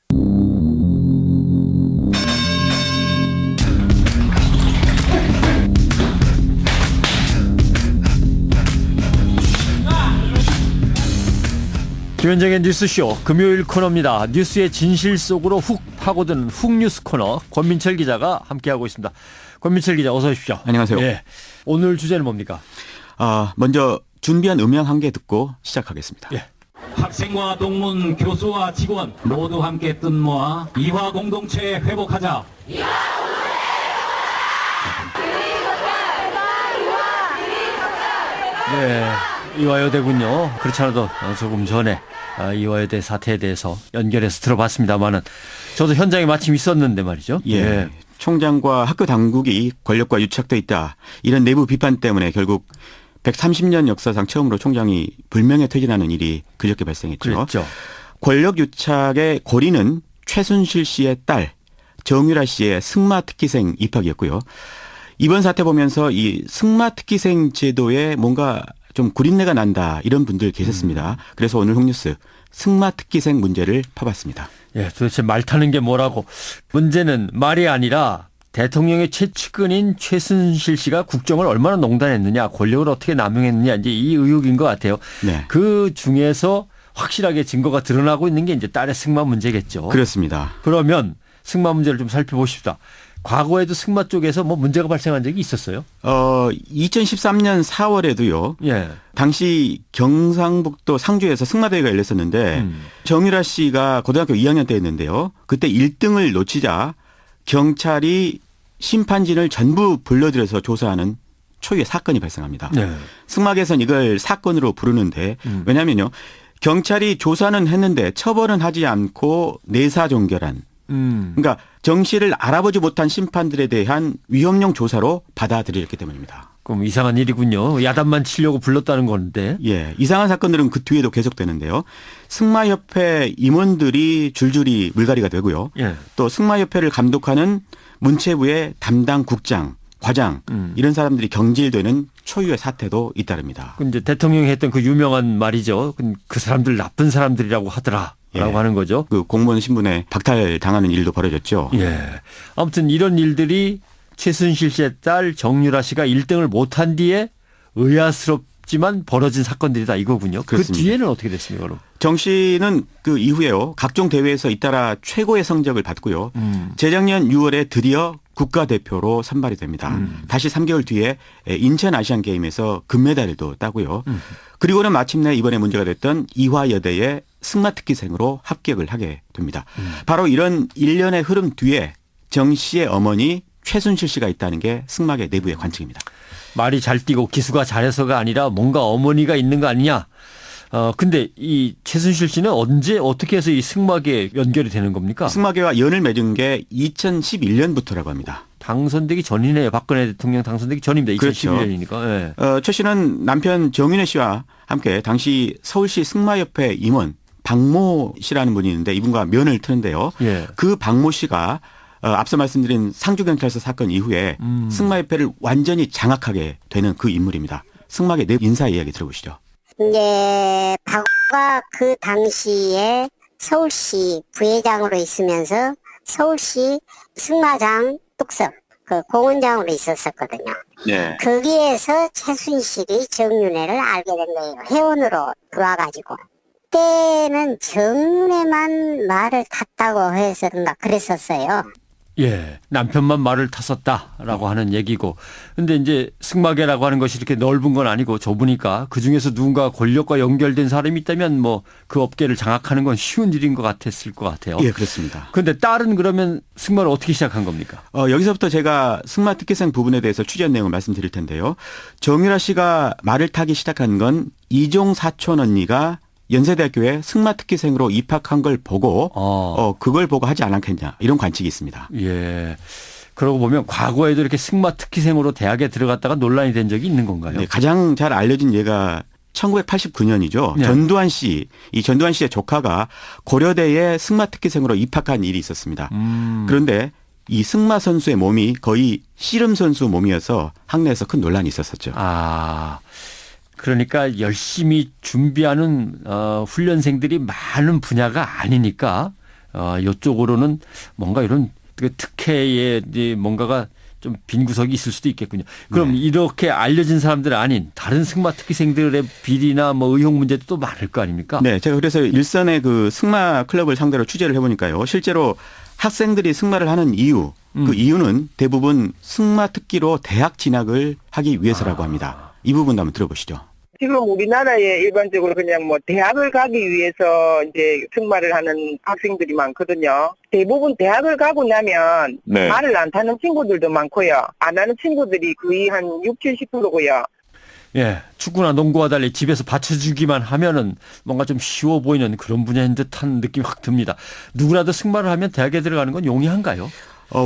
김현정의 뉴스쇼 금요일 코너입니다. 뉴스의 진실 속으로 훅 파고드는 훅뉴스 코너 권민철 기자가 함께하고 있습니다. 권민철 기자 어서 오십시오. 안녕하세요. 예. 오늘 주제는 뭡니까? 먼저 준비한 음향 한 개 듣고 시작하겠습니다. 예. 학생과 동문, 교수와 직원 모두 함께 뜻 모아 이화 공동체 회복하자. 네, 이화여대군요. 그렇지 않아도 조금 전에 이화여대 사태에 대해서 연결해서 들어봤습니다만은 저도 현장에 마침 있었는데 말이죠. 예. 총장과 학교 당국이 권력과 유착돼 있다. 이런 내부 비판 때문에 결국 130년 역사상 처음으로 총장이 불명예 퇴진하는 일이 그저께 발생했죠. 그렇죠. 권력 유착의 고리는 최순실 씨의 딸 정유라 씨의 승마 특기생 입학이었고요. 이번 사태 보면서 이 승마 특기생 제도에 뭔가 좀 구린내가 난다 이런 분들 계셨습니다. 그래서 오늘 훅뉴스 승마 특기생 문제를 파봤습니다. 예, 도대체 말 타는 게 뭐라고. 문제는 말이 아니라 대통령의 최측근인 최순실 씨가 국정을 얼마나 농단했느냐, 권력을 어떻게 남용했느냐, 이제 이 의혹인 것 같아요. 네. 그 중에서 확실하게 증거가 드러나고 있는 게 이제 딸의 승마 문제겠죠. 그렇습니다. 그러면 승마 문제를 좀 살펴보십시다. 과거에도 승마 쪽에서 뭐 문제가 발생한 적이 있었어요? 2013년 4월에도요. 예. 당시 경상북도 상주에서 승마대회가 열렸었는데 정유라 씨가 고등학교 2학년 때였는데요. 그때 1등을 놓치자 경찰이 심판진을 전부 불러들여서 조사하는 초유의 사건이 발생합니다. 네. 승마계에서는 이걸 사건으로 부르는데 왜냐하면요. 경찰이 조사는 했는데 처벌은 하지 않고 내사종결한 그러니까 정 씨를 알아보지 못한 심판들에 대한 위험령 조사로 받아들였기 때문입니다. 그럼 이상한 일이군요. 야단만 치려고 불렀다는 건데. 예, 이상한 사건들은 그 뒤에도 계속되는데요. 승마협회 임원들이 줄줄이 물갈이가 되고요. 예. 또 승마협회를 감독하는 문체부의 담당 국장, 과장 이런 사람들이 경질되는 초유의 사태도 잇따릅니다. 그 이제 대통령이 했던 그 유명한 말이죠. 그 사람들 나쁜 사람들이라고 하더라. 라고 하는 거죠. 그 공무원 신분에 박탈당하는 일도 벌어졌죠. 예. 아무튼 이런 일들이 최순실 씨의 딸 정유라 씨가 1등을 못한 뒤에 의아스럽지만 벌어진 사건들이다 이거군요. 그렇습니다. 그 뒤에는 어떻게 됐습니까, 그럼? 정 씨는 그 이후에요. 각종 대회에서 잇따라 최고의 성적을 받고요. 재작년 6월에 드디어 국가대표로 선발이 됩니다. 다시 3개월 뒤에 인천 아시안게임에서 금메달도 따고요. 그리고는 마침내 이번에 문제가 됐던 이화여대의 승마특기생으로 합격을 하게 됩니다. 바로 이런 일련의 흐름 뒤에 정 씨의 어머니 최순실 씨가 있다는 게 승마계 내부의 관측입니다. 말이 잘 뛰고 기수가 잘해서가 아니라 뭔가 어머니가 있는 거 아니냐. 근데 이 최순실 씨는 언제 어떻게 해서 이 승마계에 연결이 되는 겁니까? 승마계와 연을 맺은 게 2011년부터라고 합니다. 당선되기 전이네요. 박근혜 대통령 당선되기 전입니다. 2011년이니까. 그렇죠. 예. 최 씨는 남편 정윤혜 씨와 함께 당시 서울시 승마협회 임원 박모 씨라는 분이 있는데 이분과 면을 트는데요. 예. 그 박모 씨가 앞서 말씀드린 상주경찰서 사건 이후에 승마협회를 완전히 장악하게 되는 그 인물입니다. 승마계 내 인사 이야기 들어보시죠. 이제 박과 그 당시에 서울시 부회장으로 있으면서 서울시 승마장 뚝섬 그 공원장으로 있었었거든요. 네. 거기에서 최순실이 정윤회를 알게 된 거예요. 회원으로 들어와가지고. 그때는 정윤회만 말을 탔다고 해서 막 그랬었어요. 예. 남편만 말을 탔었다라고 하는 얘기고. 근데 이제 승마계라고 하는 것이 이렇게 넓은 건 아니고 좁으니까 그중에서 누군가 권력과 연결된 사람이 있다면 뭐 그 업계를 장악하는 건 쉬운 일인 것 같았을 것 같아요. 예, 그렇습니다. 그런데 딸은 그러면 승마를 어떻게 시작한 겁니까? 여기서부터 제가 승마 특기생 부분에 대해서 취재한 내용을 말씀드릴 텐데요. 정유라 씨가 말을 타기 시작한 건 이종 사촌 언니가 연세대학교에 승마 특기생으로 입학한 걸 보고 그걸 보고 하지 않았겠냐 이런 관측이 있습니다. 예. 그러고 보면 과거에도 이렇게 승마 특기생으로 대학에 들어갔다가 논란이 된 적이 있는 건가요? 네, 가장 잘 알려진 예가 1989년이죠. 네. 전두환 씨, 이 전두환 씨의 조카가 고려대에 승마 특기생으로 입학한 일이 있었습니다. 그런데 이 승마 선수의 몸이 거의 씨름 선수 몸이어서 학내에서 큰 논란이 있었었죠. 그러니까 열심히 준비하는 훈련생들이 많은 분야가 아니니까 이쪽으로는 뭔가 이런 그 특혜의 이제 뭔가가 좀 빈 구석이 있을 수도 있겠군요. 그럼 이렇게 알려진 사람들 아닌 다른 승마 특기생들의 비리나 뭐 의혹 문제도 또 많을 거 아닙니까? 네, 제가 그래서 일선의 그 승마 클럽을 상대로 취재를 해보니까요. 실제로 학생들이 승마를 하는 이유, 그 이유는 대부분 승마 특기로 대학 진학을 하기 위해서라고 합니다. 이 부분도 한번 들어보시죠. 지금 우리나라에 일반적으로 그냥 뭐 대학을 가기 위해서 이제 승마를 하는 학생들이 많거든요. 대부분 대학을 가고 나면 말을 안 타는 친구들도 많고요. 안 하는 친구들이 거의 한 60, 70%고요. 예, 축구나 농구와 달리 집에서 받쳐주기만 하면은 뭔가 좀 쉬워 보이는 그런 분야인 듯한 느낌이 확 듭니다. 누구라도 승마를 하면 대학에 들어가는 건 용이한가요?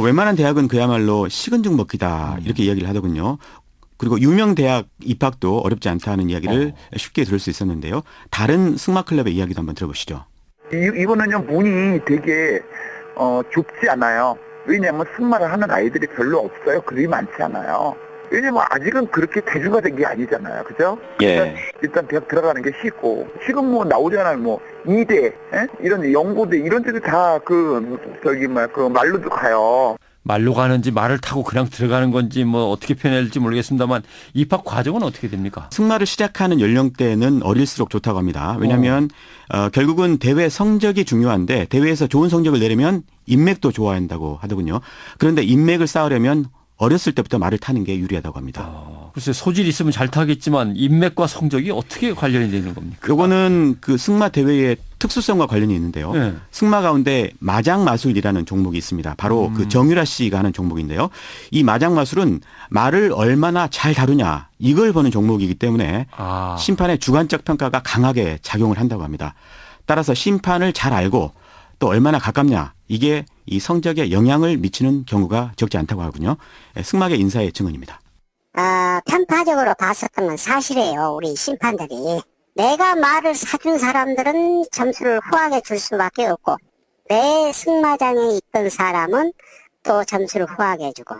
웬만한 대학은 그야말로 식은 죽 먹기다 이렇게 이야기를 하더군요. 그리고 유명 대학 입학도 어렵지 않다는 이야기를 쉽게 들을 수 있었는데요. 다른 승마 클럽의 이야기도 한번 들어보시죠. 이거는요, 문이 되게 좁지 않아요. 왜냐하면 승마를 하는 아이들이 별로 없어요. 그리 많지 않아요. 왜냐면 아직은 그렇게 대중화된 게 아니잖아요. 그죠? 일단 대학 들어가는 게 쉽고, 지금 뭐 나오잖아요. 뭐, 이대, 이런 연고대, 이런 데도 다 말로도 가요. 말로 가는지 말을 타고 그냥 들어가는 건지 뭐 어떻게 표현해야 될지 모르겠습니다만 입학 과정은 어떻게 됩니까? 승마를 시작하는 연령대는 어릴수록 좋다고 합니다. 왜냐하면 결국은 대회 성적이 중요한데 대회에서 좋은 성적을 내려면 인맥도 좋아한다고 하더군요. 그런데 인맥을 쌓으려면 어렸을 때부터 말을 타는 게 유리하다고 합니다. 글쎄 소질이 있으면 잘 타겠지만 인맥과 성적이 어떻게 관련이 되는 겁니까? 요거는 그 승마 대회의 특수성과 관련이 있는데요. 네. 승마 가운데 마장마술이라는 종목이 있습니다. 바로 그 정유라 씨가 하는 종목인데요. 이 마장마술은 말을 얼마나 잘 다루냐 이걸 보는 종목이기 때문에 심판의 주관적 평가가 강하게 작용을 한다고 합니다. 따라서 심판을 잘 알고 또 얼마나 가깝냐 이게 이 성적에 영향을 미치는 경우가 적지 않다고 하군요. 승마계 인사의 증언입니다. 편파적으로 봤었던 건 사실이에요. 우리 심판들이. 내가 말을 사준 사람들은 점수를 후하게 줄 수밖에 없고 내 승마장에 있던 사람은 또 점수를 후하게 해주고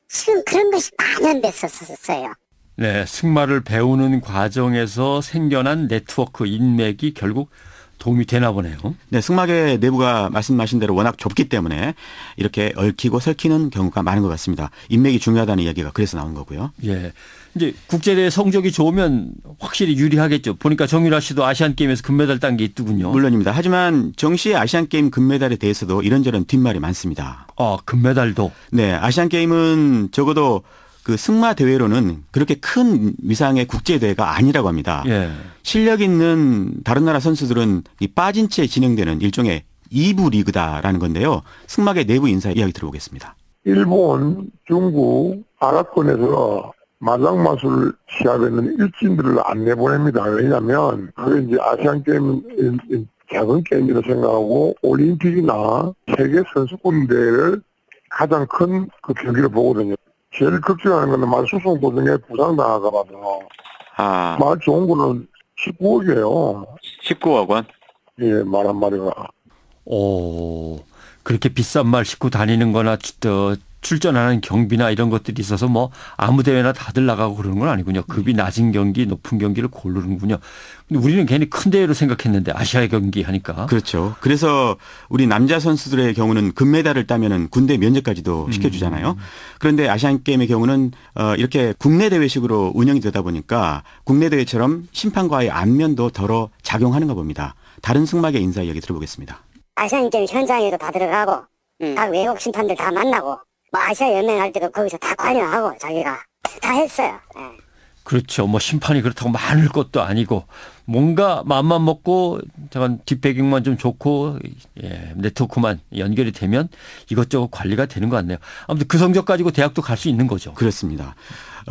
지금 그런 것이 만연됐었어요. 네, 승마를 배우는 과정에서 생겨난 네트워크 인맥이 결국 도움이 되나 보네요. 네, 승마계 내부가 말씀하신 대로 워낙 좁기 때문에 이렇게 얽히고 설키는 경우가 많은 것 같습니다. 인맥이 중요하다는 이야기가 그래서 나온 거고요. 예. 이제 국제대회 성적이 좋으면 확실히 유리하겠죠. 보니까 정유라 씨도 아시안게임에서 금메달 딴 게 있더군요. 물론입니다. 하지만 정 씨의 아시안게임 금메달에 대해서도 이런저런 뒷말이 많습니다. 금메달도. 네, 아시안게임은 적어도 그 승마 대회로는 그렇게 큰 위상의 국제 대회가 아니라고 합니다. 예. 실력 있는 다른 나라 선수들은 이 빠진 채 진행되는 일종의 2부 리그다라는 건데요. 승마계 내부 인사 이야기 들어보겠습니다. 일본, 중국, 아랍권에서 마장마술 시합에는 일진들을 안 내보냅니다. 왜냐하면 그게 이제 아시안게임은 작은 게임이라 생각하고 올림픽이나 세계 선수권 대회를 가장 큰 그 경기를 보거든요. 제일 걱정하는 건 말 수송 도중에 부상당하가 봐서 말 좋은 거는 19억이에요. 19억 원? 예, 말 한 마리가. 그렇게 비싼 말 싣고 다니는 거나 출전하는 경비나 이런 것들이 있어서 뭐 아무 대회나 다들 나가고 그러는 건 아니군요. 급이 낮은 경기, 높은 경기를 고르는군요. 근데 우리는 괜히 큰 대회로 생각했는데 아시아 경기 하니까. 그렇죠. 그래서 우리 남자 선수들의 경우는 금메달을 따면은 군대 면제까지도 시켜주잖아요. 그런데 아시안게임의 경우는 이렇게 국내 대회식으로 운영이 되다 보니까 국내 대회처럼 심판과의 안면도 덜어 작용하는가 봅니다. 다른 승마계 인사 이야기 들어보겠습니다. 아시안게임 현장에도 다 들어가고 각 외국 심판들 다 만나고 뭐 아시아 연맹 할 때도 거기서 다 관여하고 자기가 다 했어요. 예. 그렇죠. 뭐 심판이 그렇다고 많을 것도 아니고 뭔가 마음만 먹고 잠깐 뒷배경만 좀 좋고 네트워크만 연결이 되면 이것저것 관리가 되는 것 같네요. 아무튼 그 성적 가지고 대학도 갈 수 있는 거죠. 그렇습니다.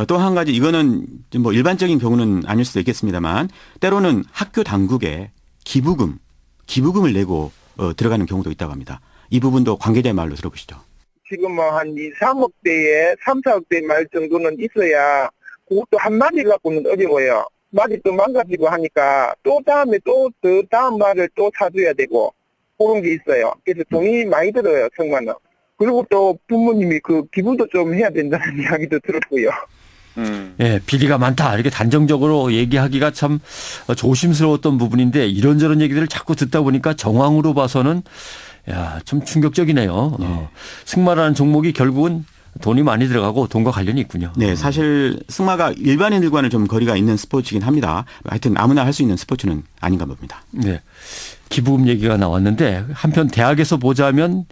또 한 가지 이거는 뭐 일반적인 경우는 아닐 수도 있겠습니다만 때로는 학교 당국에 기부금을 내고 들어가는 경우도 있다고 합니다. 이 부분도 관계자의 말로 들어보시죠. 지금 뭐 한 2, 3억대에 3, 4억대 말 정도는 있어야 그것도 한 마리 갖고는 어려워요. 말이 또 망가지고 하니까 또 다음에 또 더 다음 말을 또 사줘야 되고 그런 게 있어요. 그래서 돈이 많이 들어요, 정말은. 그리고 또 부모님이 그 기부도 좀 해야 된다는 이야기도 들었고요. 예, 비리가 많다 이렇게 단정적으로 얘기하기가 참 조심스러웠던 부분인데 이런저런 얘기들을 자꾸 듣다 보니까 정황으로 봐서는 야, 좀 충격적이네요. 승마라는 종목이 결국은 돈이 많이 들어가고 돈과 관련이 있군요. 네, 사실 승마가 일반인들과는 좀 거리가 있는 스포츠이긴 합니다. 하여튼 아무나 할 수 있는 스포츠는 아닌가 봅니다. 네. 기부금 얘기가 나왔는데 한편 대학에서 보자면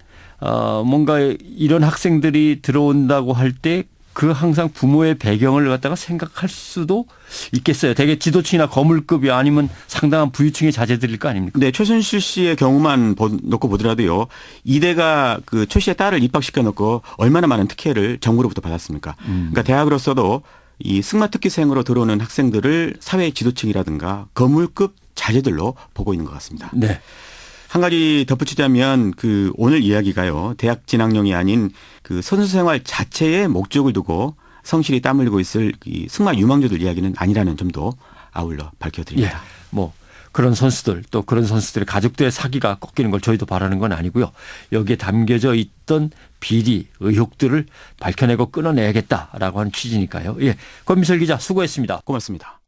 뭔가 이런 학생들이 들어온다고 할 때 그 항상 부모의 배경을 갖다가 생각할 수도 있겠어요. 되게 지도층이나 거물급이 아니면 상당한 부유층의 자제들일 거 아닙니까? 네, 최순실 씨의 경우만 놓고 보더라도요. 이대가 그 최 씨의 딸을 입학시켜 놓고 얼마나 많은 특혜를 정부로부터 받았습니까? 그러니까 대학으로서도 이 승마 특기생으로 들어오는 학생들을 사회 지도층이라든가 거물급 자제들로 보고 있는 것 같습니다. 네. 한 가지 덧붙이자면 그 오늘 이야기가요. 대학 진학용이 아닌 그 선수 생활 자체의 목적을 두고 성실히 땀 흘리고 있을 이 승마 유망주들 이야기는 아니라는 점도 아울러 밝혀드립니다. 예. 뭐 그런 선수들 또 그런 선수들의 가족들의 사기가 꺾이는 걸 저희도 바라는 건 아니고요. 여기에 담겨져 있던 비리, 의혹들을 밝혀내고 끊어내야겠다라고 하는 취지니까요. 예. 권미철 기자 수고했습니다. 고맙습니다.